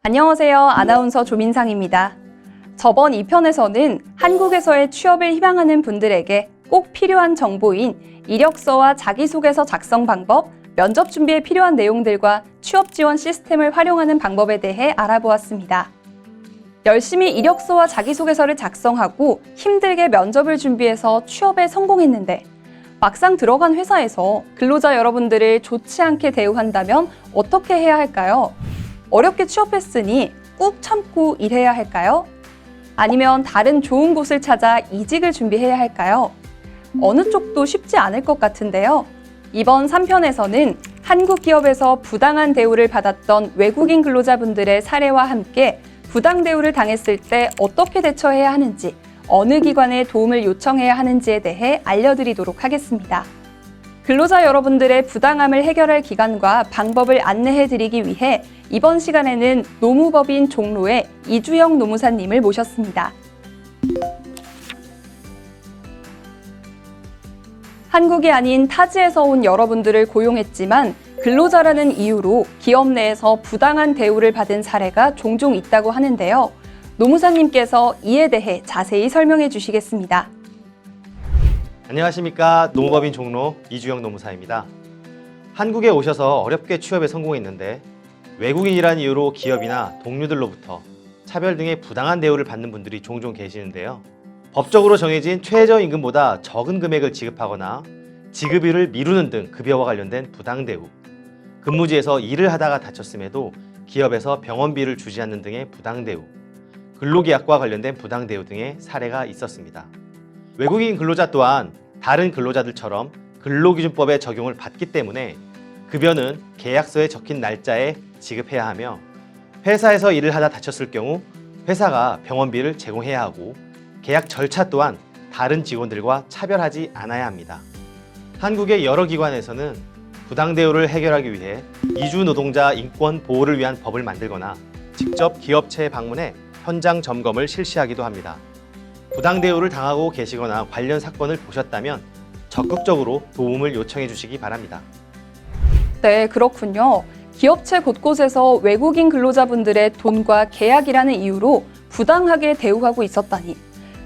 안녕하세요. 아나운서 조민상입니다. 저번 2편에서는 한국에서의 취업을 희망하는 분들에게 꼭 필요한 정보인 이력서와 자기소개서 작성 방법, 면접 준비에 필요한 내용들과 취업 지원 시스템을 활용하는 방법에 대해 알아보았습니다. 열심히 이력서와 자기소개서를 작성하고 힘들게 면접을 준비해서 취업에 성공했는데 막상 들어간 회사에서 근로자 여러분들을 좋지 않게 대우한다면 어떻게 해야 할까요? 어렵게 취업했으니 꾹 참고 일해야 할까요? 아니면 다른 좋은 곳을 찾아 이직을 준비해야 할까요? 어느 쪽도 쉽지 않을 것 같은데요. 이번 3편에서는 한국 기업에서 부당한 대우를 받았던 외국인 근로자분들의 사례와 함께 부당 대우를 당했을 때 어떻게 대처해야 하는지, 어느 기관에 도움을 요청해야 하는지에 대해 알려드리도록 하겠습니다. 근로자 여러분들의 부당함을 해결할 기관과 방법을 안내해드리기 위해 이번 시간에는 노무법인 종로의 이주영 노무사님을 모셨습니다. 한국이 아닌 타지에서 온 여러분들을 고용했지만 근로자라는 이유로 기업 내에서 부당한 대우를 받은 사례가 종종 있다고 하는데요. 노무사님께서 이에 대해 자세히 설명해 주시겠습니다. 안녕하십니까. 노무법인 종로 이주영 노무사입니다. 한국에 오셔서 어렵게 취업에 성공했는데 외국인이란 이유로 기업이나 동료들로부터 차별 등의 부당한 대우를 받는 분들이 종종 계시는데요. 법적으로 정해진 최저임금보다 적은 금액을 지급하거나 지급일을 미루는 등 급여와 관련된 부당 대우, 근무지에서 일을 하다가 다쳤음에도 기업에서 병원비를 주지 않는 등의 부당 대우, 근로계약과 관련된 부당 대우 등의 사례가 있었습니다. 외국인 근로자 또한 다른 근로자들처럼 근로기준법의 적용을 받기 때문에 급여는 계약서에 적힌 날짜에 지급해야 하며 회사에서 일을 하다 다쳤을 경우 회사가 병원비를 제공해야 하고 계약 절차 또한 다른 직원들과 차별하지 않아야 합니다. 한국의 여러 기관에서는 부당 대우를 해결하기 위해 이주 노동자 인권 보호를 위한 법을 만들거나 직접 기업체에 방문해 현장 점검을 실시하기도 합니다. 부당 대우를 당하고 계시거나 관련 사건을 보셨다면 적극적으로 도움을 요청해 주시기 바랍니다. 네, 그렇군요. 기업체 곳곳에서 외국인 근로자분들의 돈과 계약이라는 이유로 부당하게 대우하고 있었다니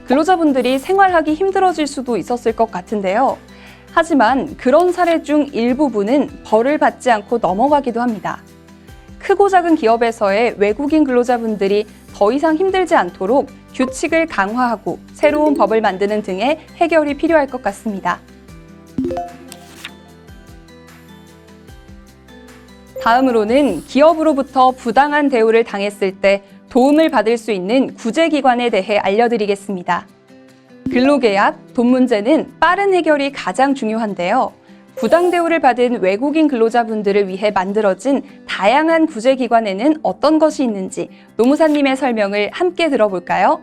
근로자분들이 생활하기 힘들어질 수도 있었을 것 같은데요. 하지만 그런 사례 중 일부분은 벌을 받지 않고 넘어가기도 합니다. 크고 작은 기업에서의 외국인 근로자분들이 더 이상 힘들지 않도록 규칙을 강화하고 새로운 법을 만드는 등의 해결이 필요할 것 같습니다. 다음으로는 기업으로부터 부당한 대우를 당했을 때 도움을 받을 수 있는 구제기관에 대해 알려드리겠습니다. 근로계약, 돈 문제는 빠른 해결이 가장 중요한데요. 부당 대우를 받은 외국인 근로자분들을 위해 만들어진 다양한 구제기관에는 어떤 것이 있는지 노무사님의 설명을 함께 들어볼까요?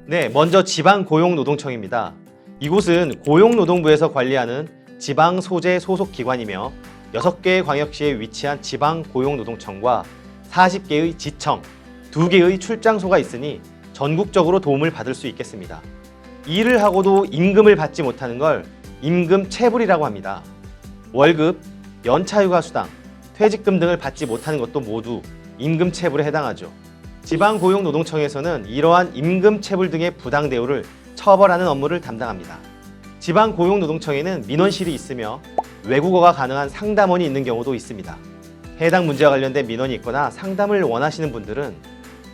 네, 먼저 지방고용노동청입니다. 이곳은 고용노동부에서 관리하는 지방 소재 소속 기관이며 6개의 광역시에 위치한 지방고용노동청과 40개의 지청, 2개의 출장소가 있으니 전국적으로 도움을 받을 수 있겠습니다. 일을 하고도 임금을 받지 못하는 걸 임금체불이라고 합니다. 월급, 연차휴가수당, 퇴직금 등을 받지 못하는 것도 모두 임금체불에 해당하죠. 지방고용노동청에서는 이러한 임금체불 등의 부당 대우를 처벌하는 업무를 담당합니다. 지방고용노동청에는 민원실이 있으며 외국어가 가능한 상담원이 있는 경우도 있습니다. 해당 문제와 관련된 민원이 있거나 상담을 원하시는 분들은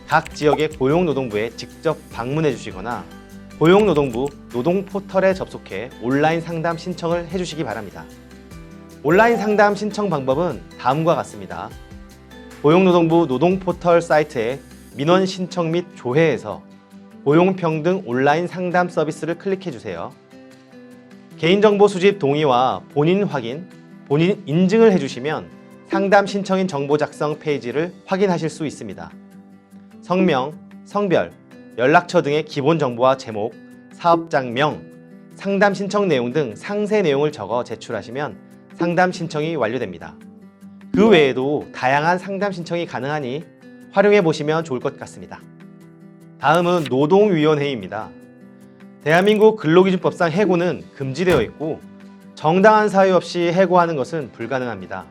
각 지역의 고용노동부에 직접 방문해 주시거나 고용노동부 노동포털에 접속해 온라인 상담 신청을 해주시기 바랍니다. 온라인 상담 신청 방법은 다음과 같습니다. 고용노동부 노동포털 사이트에 민원 신청 및 조회에서 고용평등 온라인 상담 서비스를 클릭해 주세요. 개인정보 수집 동의와 본인 확인, 본인 인증을 해주시면 상담 신청인 정보 작성 페이지를 확인하실 수 있습니다. 성명, 성별, 연락처 등의 기본 정보와 제목, 사업장명, 상담 신청 내용 등 상세 내용을 적어 제출하시면 상담 신청이 완료됩니다. 그 외에도 다양한 상담 신청이 가능하니 활용해 보시면 좋을 것 같습니다. 다음은 노동위원회입니다. 대한민국 근로기준법상 해고는 금지되어 있고 정당한 사유 없이 해고하는 것은 불가능합니다.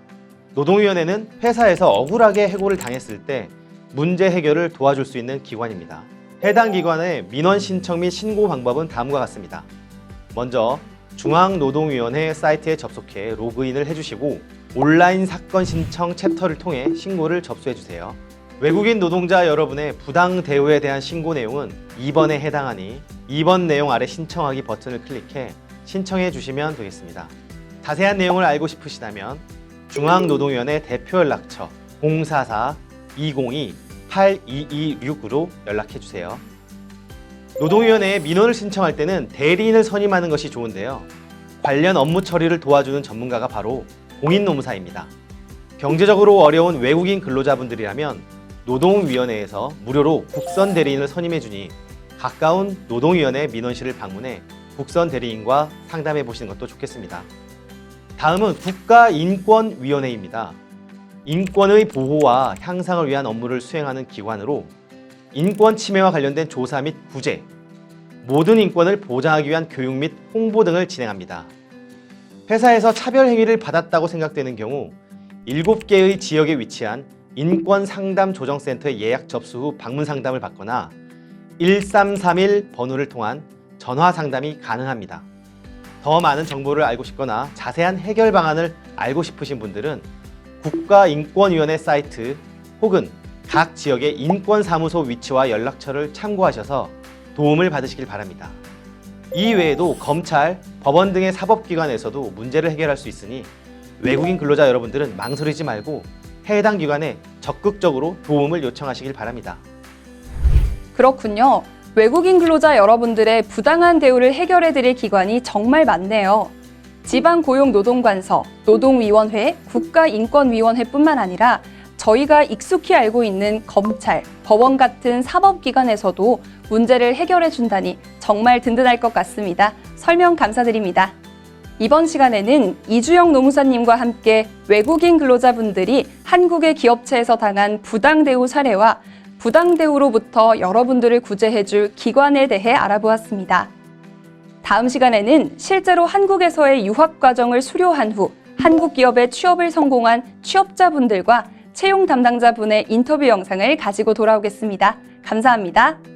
노동위원회는 회사에서 억울하게 해고를 당했을 때 문제 해결을 도와줄 수 있는 기관입니다. 해당 기관의 민원 신청 및 신고 방법은 다음과 같습니다. 먼저 중앙노동위원회 사이트에 접속해 로그인을 해주시고 온라인 사건 신청 챕터를 통해 신고를 접수해주세요. 외국인 노동자 여러분의 부당 대우에 대한 신고 내용은 2번에 해당하니 2번 내용 아래 신청하기 버튼을 클릭해 신청해 주시면 되겠습니다. 자세한 내용을 알고 싶으시다면 중앙노동위원회 대표 연락처 044-202-8226으로 연락해 주세요. 노동위원회에 민원을 신청할 때는 대리인을 선임하는 것이 좋은데요. 관련 업무 처리를 도와주는 전문가가 바로 공인노무사입니다. 경제적으로 어려운 외국인 근로자분들이라면 노동위원회에서 무료로 국선 대리인을 선임해 주니 가까운 노동위원회 민원실을 방문해 국선 대리인과 상담해 보시는 것도 좋겠습니다. 다음은 국가인권위원회입니다. 인권의 보호와 향상을 위한 업무를 수행하는 기관으로 인권 침해와 관련된 조사 및 구제, 모든 인권을 보장하기 위한 교육 및 홍보 등을 진행합니다. 회사에서 차별 행위를 받았다고 생각되는 경우 7개의 지역에 위치한 인권상담조정센터에 예약 접수 후 방문 상담을 받거나 1331 번호를 통한 전화 상담이 가능합니다. 더 많은 정보를 알고 싶거나 자세한 해결 방안을 알고 싶으신 분들은 국가인권위원회 사이트 혹은 각 지역의 인권사무소 위치와 연락처를 참고하셔서 도움을 받으시길 바랍니다. 이 외에도 검찰, 법원 등의 사법기관에서도 문제를 해결할 수 있으니 외국인 근로자 여러분들은 망설이지 말고 해당 기관에 적극적으로 도움을 요청하시길 바랍니다. 그렇군요. 외국인 근로자 여러분들의 부당한 대우를 해결해드릴 기관이 정말 많네요. 지방고용노동관서, 노동위원회, 국가인권위원회뿐만 아니라 저희가 익숙히 알고 있는 검찰, 법원 같은 사법기관에서도 문제를 해결해준다니 정말 든든할 것 같습니다. 설명 감사드립니다. 이번 시간에는 이주영 노무사님과 함께 외국인 근로자분들이 한국의 기업체에서 당한 부당대우 사례와 부당대우로부터 여러분들을 구제해줄 기관에 대해 알아보았습니다. 다음 시간에는 실제로 한국에서의 유학과정을 수료한 후 한국 기업에 취업을 성공한 취업자분들과 채용 담당자분의 인터뷰 영상을 가지고 돌아오겠습니다. 감사합니다.